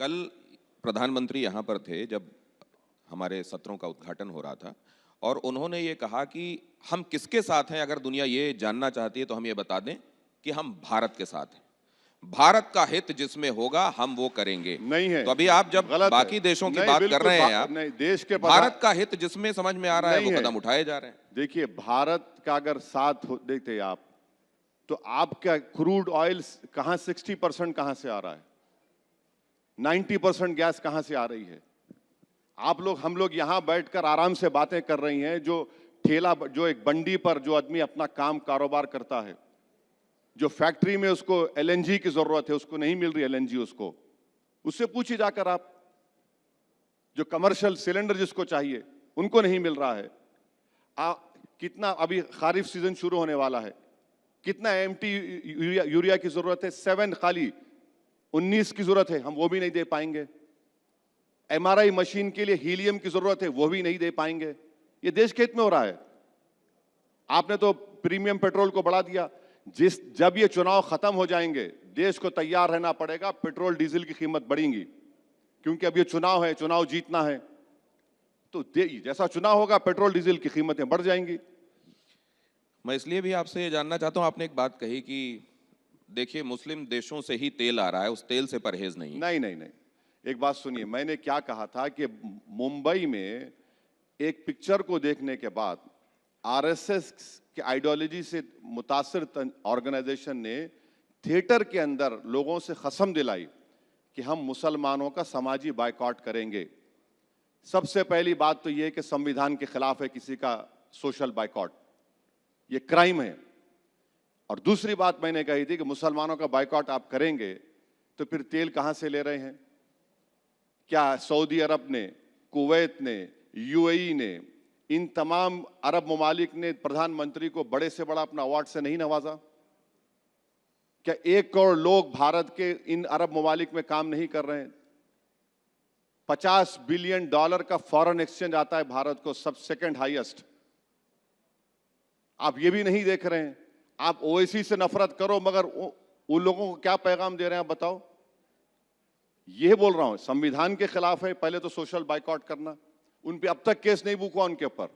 कल प्रधानमंत्री यहाँ पर थे जब हमारे सत्रों का उद्घाटन हो रहा था और उन्होंने ये कहा कि हम किसके साथ हैं, अगर दुनिया ये जानना चाहती है तो हम ये बता दें कि हम भारत के साथ हैं। भारत का हित जिसमें होगा हम वो करेंगे। नहीं है, तो अभी आप जब बाकी देशों की बात कर रहे हैं, आप नहीं, देश के भारत का हित जिसमें समझ में आ रहा है वो है। कदम उठाए जा रहे हैं। देखिए, भारत का अगर साथ देखते आप, तो आपका क्रूड ऑयल कहां 60% कहां से आ रहा है, 90% गैस कहां से आ रही है। हम लोग यहां बैठकर आराम से बातें कर रही हैं। जो एक बंडी पर जो आदमी अपना काम कारोबार करता है, जो फैक्ट्री में उसको एलएनजी की जरूरत है, उसको नहीं मिल रही एलएनजी, उससे पूछिए जाकर आप। जो कमर्शियल सिलेंडर जिसको चाहिए उनको नहीं मिल रहा है। कितना अभी खारिफ सीजन शुरू होने वाला है, कितना एमटी यूरिया की जरूरत है, 7 खाली 19 की जरूरत है, हम वो भी नहीं दे पाएंगे। एमआरआई मशीन के लिए हीलियम की जरूरत है, वो भी नहीं दे पाएंगे। ये देश के हित में हो रहा है। आपने तो प्रीमियम पेट्रोल को बढ़ा दिया। जब ये चुनाव खत्म हो जाएंगे, देश को तैयार रहना पड़ेगा, पेट्रोल डीजल की कीमत बढ़ेगी, क्योंकि अब ये चुनाव है, चुनाव जीतना है। तो जैसा चुनाव होगा, पेट्रोल डीजल की कीमतें बढ़ जाएंगी। मैं इसलिए भी आपसे ये जानना चाहता हूं, आपने एक बात कही कि देखिए मुस्लिम देशों से ही तेल आ रहा है, उस तेल से परहेज नहीं। नहीं, एक बात सुनिए, मैंने क्या कहा था कि मुंबई में एक पिक्चर को देखने के बाद आरएसएस की आइडियोलॉजी से मुतासिर ऑर्गेनाइजेशन ने थिएटर के अंदर लोगों से कसम दिलाई कि हम मुसलमानों का समाजी बायकॉट करेंगे। सबसे पहली बात तो यह कि संविधान के खिलाफ है किसी का सोशल बायकॉट, ये क्राइम है। और दूसरी बात मैंने कही थी कि मुसलमानों का बायकॉट आप करेंगे तो फिर तेल कहां से ले रहे हैं? क्या सऊदी अरब ने, कुवैत ने, यूएई ने, इन तमाम अरब ममालिक ने प्रधानमंत्री को बड़े से बड़ा अपना अवार्ड से नहीं नवाजा? क्या 1 करोड़ लोग भारत के इन अरब ममालिक में काम नहीं कर रहे हैं? $50 बिलियन का फॉरेन एक्सचेंज आता है भारत को, सब सेकंड हाईएस्ट। आप ये भी नहीं देख रहे हैं। आप ओवैसी से नफरत करो, मगर उन लोगों को क्या पैगाम दे रहे हैं आप बताओ? ये बोल रहा हूं, संविधान के खिलाफ है। पहले तो सोशल बायकॉट करना। उन पे अब तक केस नहीं बुक हुआ, उनके ऊपर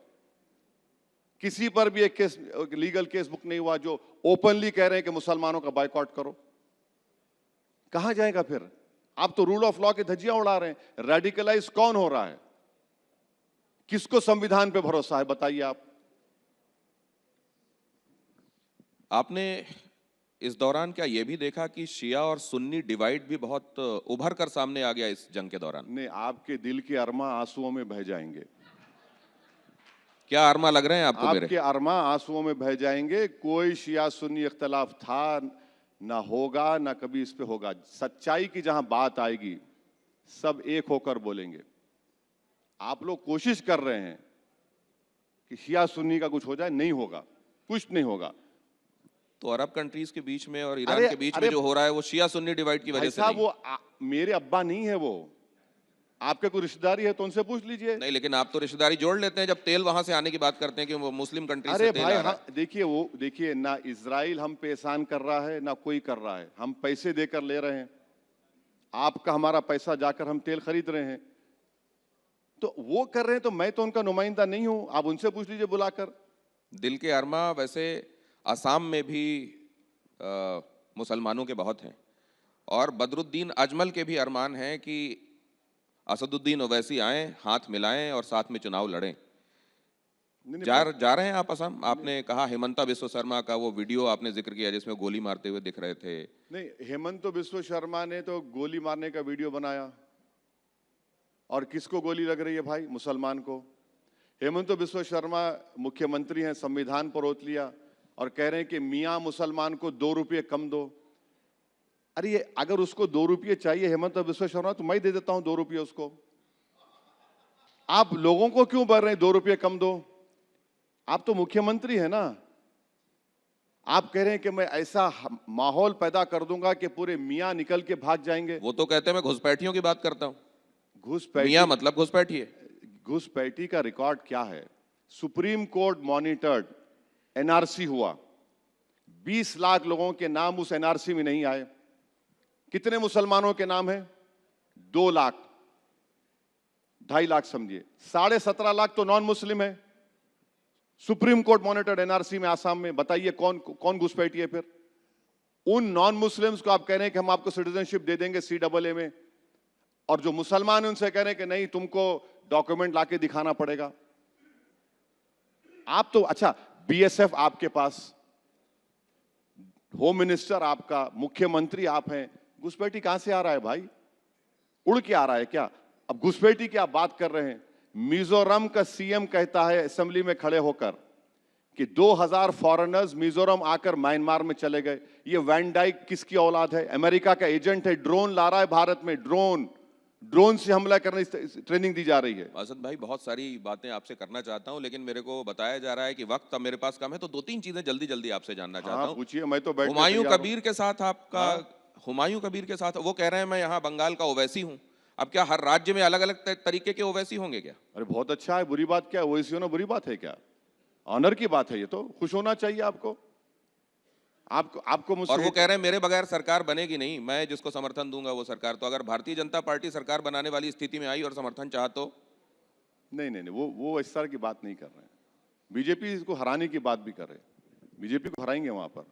किसी पर भी एक केस, लीगल केस बुक नहीं हुआ, जो ओपनली कह रहे हैं कि मुसलमानों का बायकॉट करो। कहां जाएगा फिर? आप तो रूल ऑफ लॉ की धज्जियां उड़ा रहे हैं। रेडिकलाइज कौन हो रहा है? किसको संविधान पे भरोसा है, बताइए आप। आपने इस दौरान क्या यह भी देखा कि शिया और सुन्नी डिवाइड भी बहुत उभर कर सामने आ गया इस जंग के दौरान? नहीं, आपके दिल के अरमा आंसुओं में बह जाएंगे। क्या अरमा लग रहे हैं आपको मेरे? आपके अरमा आंसुओं में बह जाएंगे। कोई शिया सुन्नी इख्तलाफ था ना, होगा ना, कभी इस पे होगा। सच्चाई की जहां बात आएगी, सब एक होकर बोलेंगे। आप लोग कोशिश कर रहे हैं कि शिया सुन्नी का कुछ हो जाए, नहीं होगा, कुछ नहीं होगा। तो अरब कंट्रीज के बीच में और ईरान के बीच में जो हो रहा है वो शिया सुन्नी डिवाइड की वजह से नहीं? वो मेरे अब्बा नहीं है, वो आपके कोई रिश्तेदारी है तो उनसे पूछ लीजिए। नहीं, लेकिन आप तो रिश्तेदारी जोड़ लेते हैं जब तेल वहां से आने की बात करते हैं कि वो मुस्लिम कंट्री से अरे तेल भाई, आ रहा है। देखिए, ना इजराइल हम पे एहसान कर रहा है, ना कोई कर रहा है। हम पैसे देकर ले रहे हैं। आपका हमारा पैसा जाकर हम तेल खरीद रहे हैं। तो वो कर रहे हैं, तो मैं तो उनका नुमाइंदा नहीं हूं। आप उनसे पूछ लीजिए बुलाकर। दिल के अरमा वैसे असम में भी मुसलमानों के बहुत हैं और बदरुद्दीन अजमल के भी अरमान हैं कि असदुद्दीन ओवैसी आए, हाथ मिलाएं और साथ में चुनाव लड़ें। जा रहे हैं आप असम? आपने कहा हेमंता बिस्वा शर्मा का वो वीडियो आपने जिक्र किया जिसमें गोली मारते हुए दिख रहे थे। नहीं, हेमंत बिस्वा शर्मा ने तो गोली मारने का वीडियो बनाया। और किसको गोली लग रही है भाई? मुसलमान को। हेमंत बिस्वा शर्मा मुख्यमंत्री हैं, संविधान पर रोक लिया और कह रहे हैं कि मियां मुसलमान को 2 रुपये कम दो। अरे ये अगर उसको 2 रुपये चाहिए हेमंत बिस्वा शर्मा, तो मैं दे देता हूं 2 रुपये उसको। आप लोगों को क्यों बोल रहे हैं 2 रुपये कम दो? आप तो मुख्यमंत्री है ना। आप कह रहे हैं कि मैं ऐसा माहौल पैदा कर दूंगा कि पूरे मियां निकल के भाग जाएंगे। वो तो कहते हैं मैं घुसपैठियों की बात करता हूं। घुसपैठी, मियां मतलब घुसपैठी है। घुसपैठी का रिकॉर्ड क्या है? सुप्रीम कोर्ट मॉनिटर्ड एनआरसी हुआ, 20 लाख लोगों के नाम उस एनआरसी में नहीं आए। कितने मुसलमानों के नाम हैं? 2 लाख, 2.5 लाख समझिए, 17.5 लाख तो नॉन मुस्लिम है। सुप्रीम कोर्ट मॉनिटर्ड एनआरसी में आसाम में, बताइए कौन कौन घुसपैठी है फिर? उन नॉन मुस्लिम्स को आप कह रहे हैं कि हम आपको सिटीजनशिप दे देंगे CAA में, और जो मुसलमान हैं उनसे कह रहे हैं कि नहीं, तुमको डॉक्यूमेंट लाके दिखाना पड़ेगा। आप तो अच्छा, BSF आपके पास, होम मिनिस्टर आपका, मुख्यमंत्री आप हैं, घुसपैठी कहां से आ रहा है भाई? उड़ के आ रहा है क्या? अब घुसपैठी की आप बात कर रहे हैं, मिजोरम का CM कहता है असेंबली में खड़े होकर कि 2000 फॉरेनर्स मिजोरम आकर म्यांमार में चले गए। ये वैन डाइक किसकी औलाद है? अमेरिका का एजेंट है, ड्रोन ला रहा है भारत में, ड्रोन से हमला करने की ट्रेनिंग दी जा रही है। असद भाई, बहुत सारी बातें आपसे करना चाहता हूं, लेकिन मेरे को बताया जा रहा है कि वक्त अब मेरे पास कम है, तो 2-3 चीजें जल्दी जल्दी आपसे जानना चाहता हूं। पूछिए, मैं तो बैठ हुमायूं कबीर के साथ आपका, हुमायूं कबीर के साथ वो कह रहे हैं मैं यहाँ बंगाल का ओवैसी हूँ। अब क्या हर राज्य में अलग अलग तरीके के ओवैसी होंगे क्या? अरे बहुत अच्छा है, बुरी बात क्या है? ओवैसी होना बुरी बात है क्या? ऑनर की बात है, ये तो खुश होना चाहिए आपको। आपको मुझसे, और वो कह रहे हैं मेरे बगैर सरकार बनेगी नहीं, मैं जिसको समर्थन दूंगा वो सरकार। तो अगर भारतीय जनता पार्टी सरकार बनाने वाली स्थिति में आई और समर्थन चाहा तो? नहीं नहीं नहीं, वो इस तरह की बात नहीं कर रहे हैं। बीजेपी को हराने की बात भी कर रहे हैं। बीजेपी को हराएंगे, वहां पर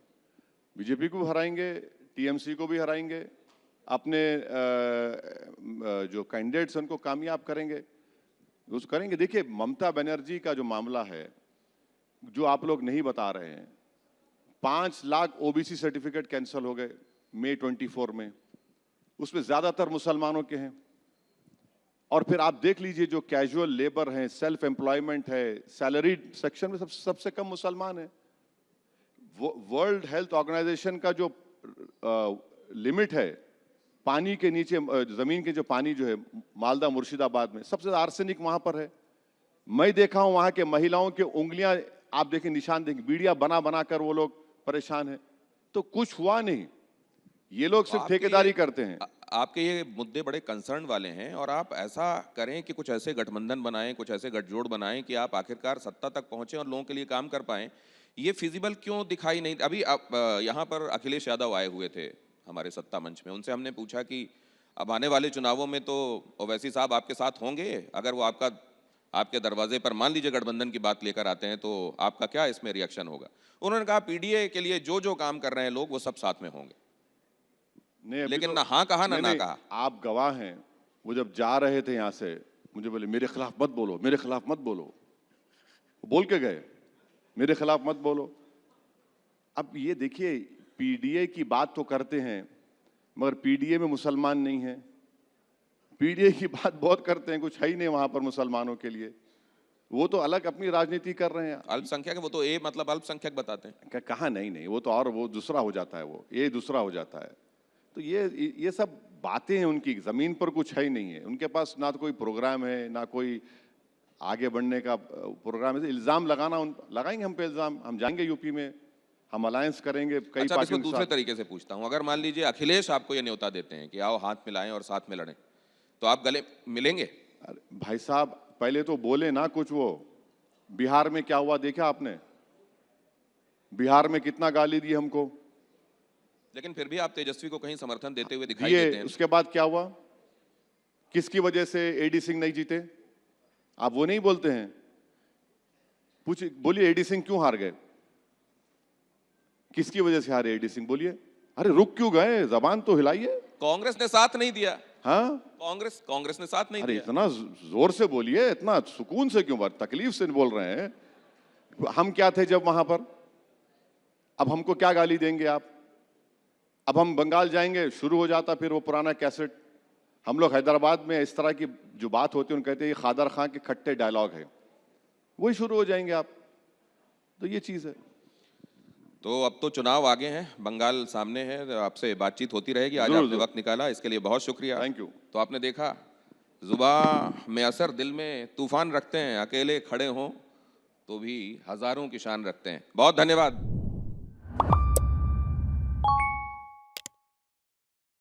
बीजेपी को हराएंगे, TMC को भी हराएंगे, अपने जो कैंडिडेट्स उनको कामयाब करेंगे, उस करेंगे। देखिए, ममता बनर्जी का जो मामला है, जो आप लोग नहीं बता रहे हैं, 5 लाख OBC सर्टिफिकेट कैंसिल हो गए मई 24 में, उसमें ज्यादातर मुसलमानों के हैं। और फिर आप देख लीजिए, जो कैजुअल लेबर हैं, सेल्फ एम्प्लॉयमेंट है, सैलरीड सेक्शन में सबसे कम मुसलमान है। वर्ल्ड हेल्थ ऑर्गेनाइजेशन का जो लिमिट है, पानी के नीचे, जमीन के जो पानी जो है मालदा मुर्शिदाबाद में, सबसे ज्यादा आर्सेनिक वहां पर है। मैं देखा हूं वहां के महिलाओं की उंगलियां, आप देखें, निशान देखें, बीड़ियां बना बना कर वो लोग परेशान है। तो कुछ हुआ नहीं, ये लोग सिर्फ ठेकेदारी करते हैं। आपके ये मुद्दे बड़े कंसर्न वाले हैं, और आप ऐसा करें कि कुछ ऐसे गठबंधन बनाएं, कुछ ऐसे गठजोड़ बनाएं कि आप आखिरकार सत्ता तक पहुंचे और लोगों के लिए काम कर पाएं। ये फिजिबल क्यों दिखाई नहीं? अभी आप यहाँ पर अखिलेश यादव आए हुए थे हमारे सत्ता मंच में, उनसे हमने पूछा कि अब आने वाले चुनावों में तो ओवैसी साहब आपके साथ होंगे, अगर वो आपके दरवाजे पर मान लीजिए गठबंधन की बात लेकर आते हैं, तो आपका क्या इसमें रिएक्शन होगा? उन्होंने कहा PDA के लिए जो जो काम कर रहे हैं लोग, वो सब साथ में होंगे। नहीं, लेकिन ना हाँ कहा ना कहा। आप गवाह हैं, वो जब जा रहे थे यहाँ से, मुझे बोले मेरे खिलाफ मत बोलो, मेरे खिलाफ मत बोलो, बोल के गए मेरे खिलाफ मत बोलो। अब ये देखिए, PDA की बात तो करते हैं, मगर PDA में मुसलमान नहीं है। PDA की बात बहुत करते हैं, कुछ है ही नहीं वहां पर मुसलमानों के लिए। वो तो अलग अपनी राजनीति कर रहे हैं। अल्पसंख्यक, वो तो मतलब अल्पसंख्यक बताते हैं। कहा नहीं नहीं, वो तो और वो दूसरा हो जाता है, वो ये दूसरा हो जाता है। तो ये सब बातें हैं उनकी, जमीन पर कुछ है ही नहीं है उनके पास, ना तो कोई प्रोग्राम है, ना कोई आगे बढ़ने का प्रोग्राम है। इल्जाम लगाएंगे हम पे इल्जाम, हम जाएंगे यूपी में, हम अलायंस करेंगे कई अच्छा, पार्टियों इसको दूसरे तरीके से पूछता हूं, अगर मान लीजिए अखिलेश आपको ये न्योता देते हैं कि आओ हाथ मिलाएं और साथ में लड़ें, तो आप गले मिलेंगे? भाई साहब, पहले तो बोले ना कुछ। वो बिहार में क्या हुआ देखा आपने? बिहार में कितना गाली दी हमको, लेकिन फिर भी आप तेजस्वी को कहीं समर्थन देते हुए दिखाई देते हैं। उसके बाद क्या हुआ? किसकी वजह से AD सिंह नहीं जीते? आप वो नहीं बोलते हैं? बोलिए AD सिंह क्यों हार गए? किसकी वजह से हारे AD सिंह? बोलिए। अरे रुक क्यों गए? जबान तो हिलाइए। कांग्रेस ने साथ नहीं दिया। हाँ, कांग्रेस ने साथ नहीं अरे दिया। इतना जोर से बोलिए, इतना सुकून से क्यों, तकलीफ से बोल रहे हैं? हम क्या थे जब वहां पर? अब हमको क्या गाली देंगे आप? अब हम बंगाल जाएंगे, शुरू हो जाता फिर वो पुराना कैसेट। हम लोग हैदराबाद में इस तरह की जो बात होती है, उन कहते हैं ये खादर खां के खट्टे डायलॉग है, वही शुरू हो जाएंगे आप। तो ये चीज है। तो अब तो चुनाव आगे हैं, बंगाल सामने है, आपसे बातचीत होती रहेगी। आज आपने वक्त निकाला, इसके लिए बहुत शुक्रिया। Thank you. तो आपने देखा, जुबां में असर, दिल में तूफान रखते हैं, अकेले खड़े हों तो भी हजारों की शान रखते हैं। बहुत धन्यवाद।